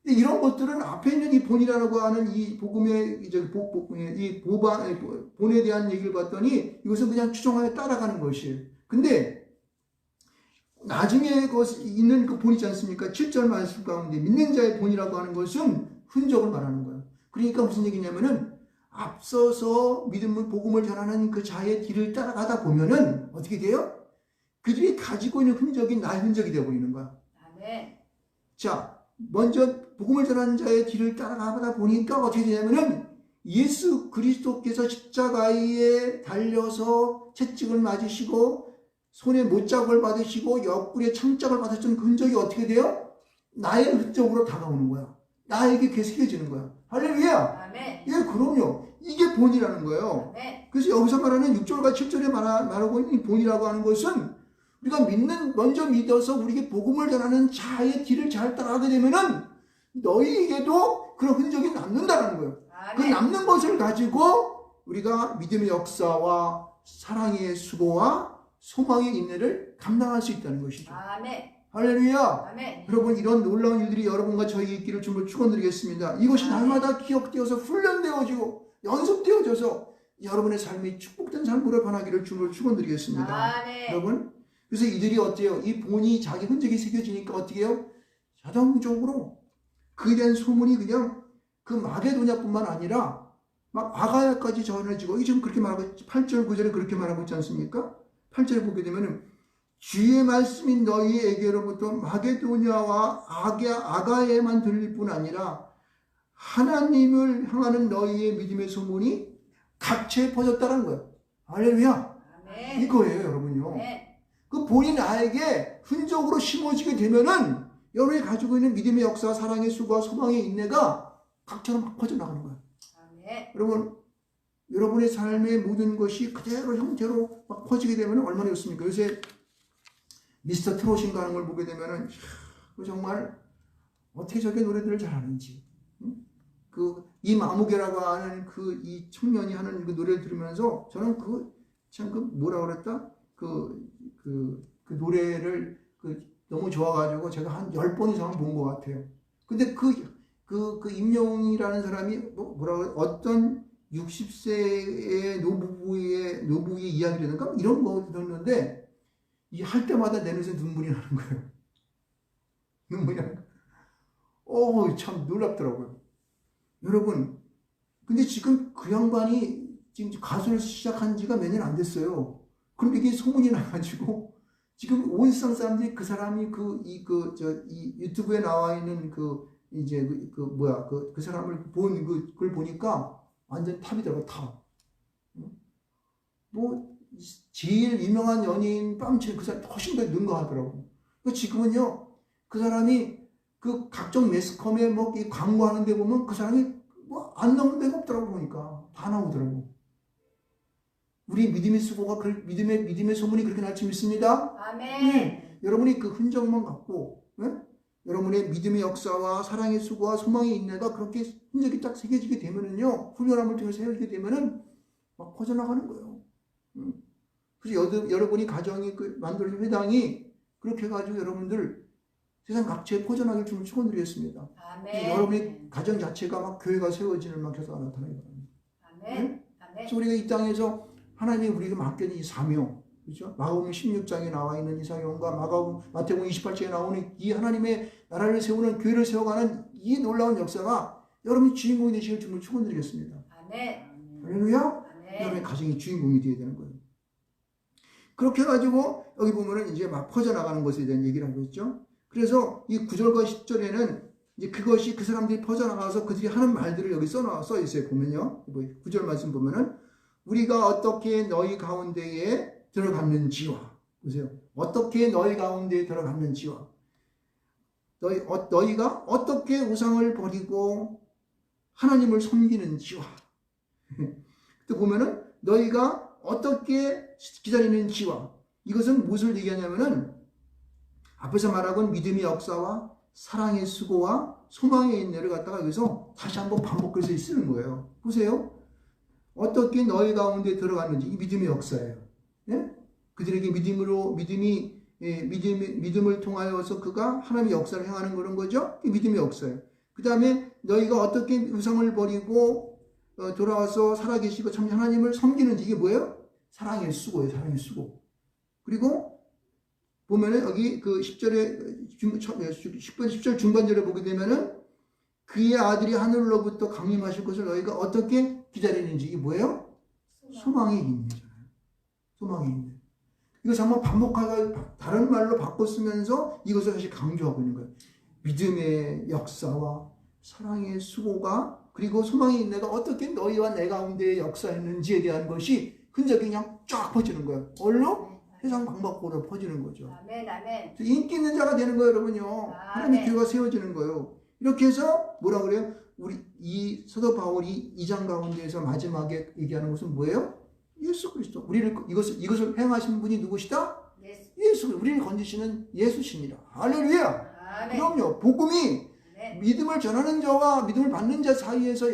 예? 이런 것들은 앞에 있는 이 본이라고 하는 이 복음의 이 본에 대한 얘기를 봤더니 이것은 그냥 추정하여 따라가는 것이에요. 근데 나중에 있는 그 본이지 않습니까? 7절 말씀 가운데 믿는 자의 본이라고 하는 것은 흔적을 말하는 거예요. 그러니까 무슨 얘기냐면은 앞서서 복음을 전하는 그 자의 길을 따라가다 보면은 어떻게 돼요? 그들이 가지고 있는 흔적이 나의 흔적이 되어버리는 거야. 아멘. 자, 먼저 복음을 전하는 자의 길을 따라가다 보니까 어떻게 되냐면은 예수 그리스도께서 십자가에 달려서 채찍을 맞으시고 손에 못자국을 받으시고 옆구리에 창짝을 받으셨던 그 흔적이 어떻게 돼요? 나의 흔적으로 다가오는 거야. 나에게 계속해지는 거야. 할렐루야! 아멘. 예, 그럼요. 이게 본이라는 거예요. 아멘. 그래서 여기서 말하는 6절과 7절에 말하고 있는 이 본이라고 하는 것은 우리가 먼저 믿어서 우리에게 복음을 전하는 자의 길을 잘 따라가게 되면은 너희에게도 그런 흔적이 남는다는 거예요. 그 아멘. 남는 것을 가지고 우리가 믿음의 역사와 사랑의 수고와 소망의 인내를 감당할 수 있다는 것이죠. 아멘. 할렐루야! 아멘. 여러분, 이런 놀라운 일들이 여러분과 저에게 있기를 주님을 축원드리겠습니다. 이것이 날마다 기억되어서 훈련되어지고 연습되어져서 여러분의 삶이 축복된 삶으로 변하기를 주님을 축원드리겠습니다. 아멘. 여러분, 그래서 이들이 어때요? 이 본이 자기 흔적이 새겨지니까 어떻게 해요? 자동적으로 그에 대한 소문이 그냥 그 마게도냐뿐만 아니라 막 아가야까지 전해지고, 이게 지금 그렇게 말하고 8절 9절에 그렇게 말하고 있지 않습니까? 8절에 보게 되면은 주의 말씀이 너희에게로부터 마게도냐와 아가야에만 들릴 뿐 아니라 하나님을 향하는 너희의 믿음의 소문이 각처에 퍼졌다는 거예요. 할렐루야! 아멘. 이거예요, 여러분요. 아멘. 그 본인 나에게 흔적으로 심어지게 되면은 여러분이 가지고 있는 믿음의 역사, 사랑의 수고와 소망의 인내가 각처로 막 퍼져나가는 거예요. 아멘. 여러분의 삶의 모든 것이 그대로 형태로 막 퍼지게 되면 얼마나 좋습니까? 요새 미스터 트롯인가 하는 걸 보게 되면은 정말 어떻게 저렇게 노래들을 잘하는지, 이 마무개라고 하는 이 청년이 하는 그 노래를 들으면서 저는 뭐라 그랬다? 그 노래를 너무 좋아가지고 제가 한 10번 이상은 본 것 같아요. 근데 임영웅이라는 사람이 어떤 60세의 노부의 이야기라든가 이런 거 들었는데 할 때마다 내 눈에서 눈물이 나는 거예요. 눈물이 나는 거예요. 참 놀랍더라고요. 여러분, 근데 지금 그 양반이 지금 가수를 시작한 지가 몇 년 안 됐어요. 그런데 이게 소문이 나가지고 지금 온 세상 사람들이 그 사람이 이 유튜브에 나와 있는 그 사람을 그걸 보니까 완전 탑이더라고, 탑. 제일 유명한 연예인 뺨치는 그 사람이 훨씬 더 능가하더라고. 지금은요, 그 사람이 각종 매스컴에 이 광고하는 데 보면 그 사람이 안 나오는 데가 없더라고, 보니까. 다 나오더라고. 우리 믿음의 수고가 믿음의 소문이 그렇게 날지 믿습니다. 아멘. 여러분이 그 흔적만 갖고, 여러분의 믿음의 역사와 사랑의 수고와 소망의 인내가 그렇게 흔적이 딱 새겨지게 되면은요, 훈련함을 통해서 새겨지게 되면은 막 퍼져나가는 거예요. 그래서 여러분이 가정이 만들어진 회당이 그렇게 해가지고 여러분들 세상 각지에 퍼져나길 주님을 축원드리겠습니다. 아멘. 여러분의 가정 자체가 막 교회가 세워지는 막 결과가 나타나기 바랍니다. 아멘. 아멘. 그래서 우리가 이 땅에서 하나님이 우리에게 맡겨진 이 사명, 그렇죠? 마가복음 16장에 나와 있는 이 사명과 마태복음 28장에 나오는 이 하나님의 나라를 세우는 교회를 세워가는 이 놀라운 역사가 여러분이 주인공이 되시길 주님을 축원드리겠습니다. 아멘. 할렐루야! 아멘. 여러분의 가정이 주인공이 되어야 되는 거예요. 그렇게 해가지고 여기 보면은 이제 막 퍼져나가는 것에 대한 얘기를 하고 있죠. 그래서 이 9절과 10절에는 이제 그것이 그 사람들이 퍼져나가서 그들이 하는 말들을 여기 써 있어요. 보면요. 9절 말씀 보면은 우리가 어떻게 너희 가운데에 들어갔는지와, 보세요. 어떻게 너희 가운데에 들어갔는지와, 너희가 어떻게 우상을 버리고 하나님을 섬기는지와, 또 보면은 너희가 어떻게 기다리는지와, 이것은 무엇을 얘기하냐면은 앞에서 말하고 믿음의 역사와 사랑의 수고와 소망의 인내를 갖다가 여기서 다시 한번 반복해서 쓰는 거예요. 보세요. 어떻게 너희 가운데 들어갔는지, 이 믿음의 역사예요. 예? 그들에게 믿음을 통하여서 그가 하나님의 역사를 행하는 그런 거죠. 이 믿음의 역사예요. 그 다음에 너희가 어떻게 우상을 버리고 돌아와서 살아계시고 참 하나님을 섬기는지, 이게 뭐예요? 사랑의 수고예요. 사랑의 수고. 그리고 보면은 여기 10절 중반절에 보게 되면은 그의 아들이 하늘로부터 강림하실 것을 너희가 어떻게 기다리는지 이게 뭐예요? 소망의 인내잖아요. 소망의 인내. 이것을 한번 반복하고 다른 말로 바꿔 쓰면서 이것을 다시 강조하고 있는 거예요. 믿음의 역사와 사랑의 수고가 그리고 소망의 인내가 어떻게 너희와 내 가운데 역사했는지에 대한 것이 흔적이 그냥 쫙 퍼지는 거예요. 얼로? 세상 방법으로 퍼지는 거죠. 아멘. 아멘. 인기 있는 자가 되는 거예요, 여러분요. 하나님의 교회가 세워지는 거예요. 이렇게 해서 뭐라 그래요? 우리 이 사도 바울이 2장 가운데에서 마지막에 얘기하는 것은 뭐예요? 예수 그리스도. 우리를 이것을 행하신 분이 누구시다? 예수. 우리를 건지시는 예수시니라. 할렐루야. 아멘. 그럼요. 복음이 아멘. 믿음을 전하는 자와 믿음을 받는 자 사이에서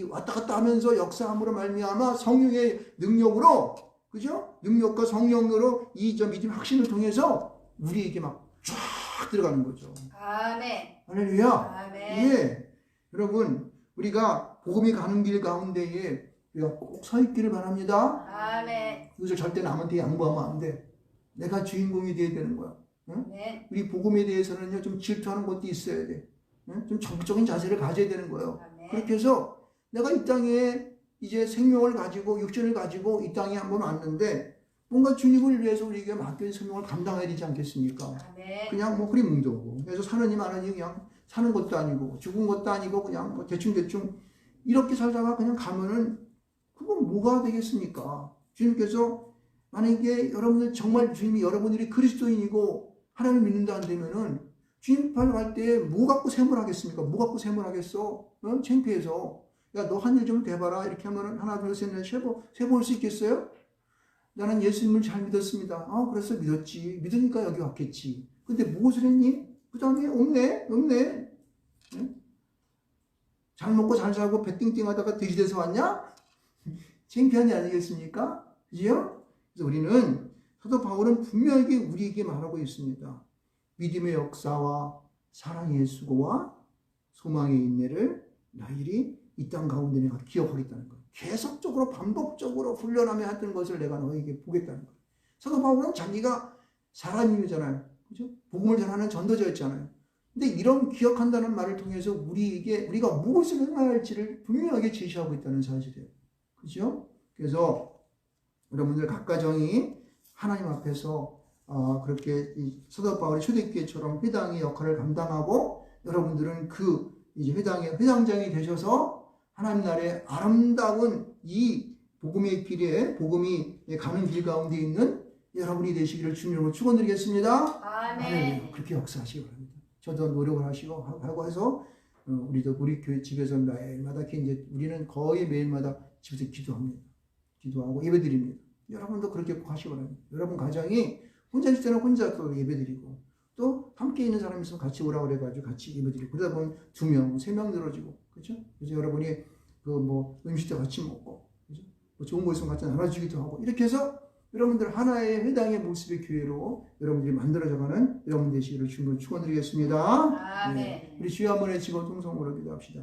왔다 갔다 하면서 역사함으로 말미암아 성령의 능력으로, 그죠? 능력과 성령으로 이 믿음 확신을 통해서 우리에게 막 쫙 들어가는 거죠. 아멘. 할렐루야. 아멘. 예. 여러분, 우리가 복음이 가는 길 가운데에 우리가 꼭 서 있기를 바랍니다. 아멘. 이것을 절대 남한테 양보하면 안 돼. 내가 주인공이 돼야 되는 거야. 응? 아멘. 우리 복음에 대해서는요, 좀 질투하는 것도 있어야 돼. 좀 적극적인 자세를 가져야 되는 거예요. 아멘. 그렇게 해서 내가 이 땅에 이제 생명을 가지고 육신을 가지고 이 땅에 한번 왔는데 뭔가 주님을 위해서 우리에게 맡겨진 생명을 감당해야 되지 않겠습니까? 아멘. 그냥 뭐 흐리뭉텅하고 그래서 사느니 마느니 그냥 사는 것도 아니고 죽은 것도 아니고 그냥 뭐 대충 이렇게 살다가 그냥 가면은 그건 뭐가 되겠습니까? 주님께서 만약에 여러분들 정말 주님이 여러분들이 그리스도인이고 하나님을 믿는다 한다면은 주님 앞에 갈 때 뭐 갖고 샘물하겠습니까? 뭐 갖고 샘물하겠어? 창피해서 야 너 한 일 좀 대봐라 이렇게 하면은 하나 둘 셋 넷 세볼 수 있겠어요? 나는 예수님을 잘 믿었습니다. 그래서 믿었지. 믿으니까 여기 왔겠지. 근데 무엇을 했니? 그 다음에 없네. 네? 잘 먹고 잘 살고 배띵띵하다가 돼지 돼서 왔냐? 창피한 일 아니겠습니까? 그죠? 그래서 우리는 사도 바울은 분명하게 우리에게 말하고 있습니다. 믿음의 역사와 사랑의 수고와 소망의 인내를 너희들이 이 땅 가운데 내가 기억하겠다는 거예요. 계속적으로 반복적으로 훈련하며 했던 것을 내가 너에게 보겠다는 거예요. 사도 바울은 자기가 사람이잖아요. 그죠? 복음을 전하는 전도자였잖아요. 근데 이런 기억한다는 말을 통해서 우리가 무엇을 행해야 할지를 분명하게 제시하고 있다는 사실이에요. 그죠? 그래서 여러분들 각 가정이 하나님 앞에서 그렇게 사도 바울의 초대교회처럼 회당의 역할을 감당하고 여러분들은 그 이제 회당의 회당장이 되셔서 하나님 나라의 아름다운 이 복음의 길에 복음이 가는 길 가운데 있는 여러분이 되시기를 주님으로 축원드리겠습니다. 아멘. 그렇게 역사하시기 바랍니다. 저도 노력을 하고 해서 우리 교회 집에서 매일마다 이제 우리는 거의 매일마다 집에서 기도합니다. 기도하고 예배드립니다. 여러분도 그렇게 꼭 하시기 바랍니다. 여러분 가정이 혼자 있을 때는 혼자 또 예배드리고 또 함께 있는 사람이 있으면 같이 오라고 그래가지고 같이 예배드리고 그러다 보면 2명, 3명 늘어지고 그렇죠? 그래서 여러분이 음식도 같이 먹고 그렇죠? 좋은 거 있으면 같이 나눠주기도 하고 이렇게 해서 여러분들 하나의 회당의 모습의 교회로 여러분들이 만들어져가는 여러분 되시기를 주님으로 축원드리겠습니다. 아멘. 우리 주여 한번 외치고 통성으로 기도합시다.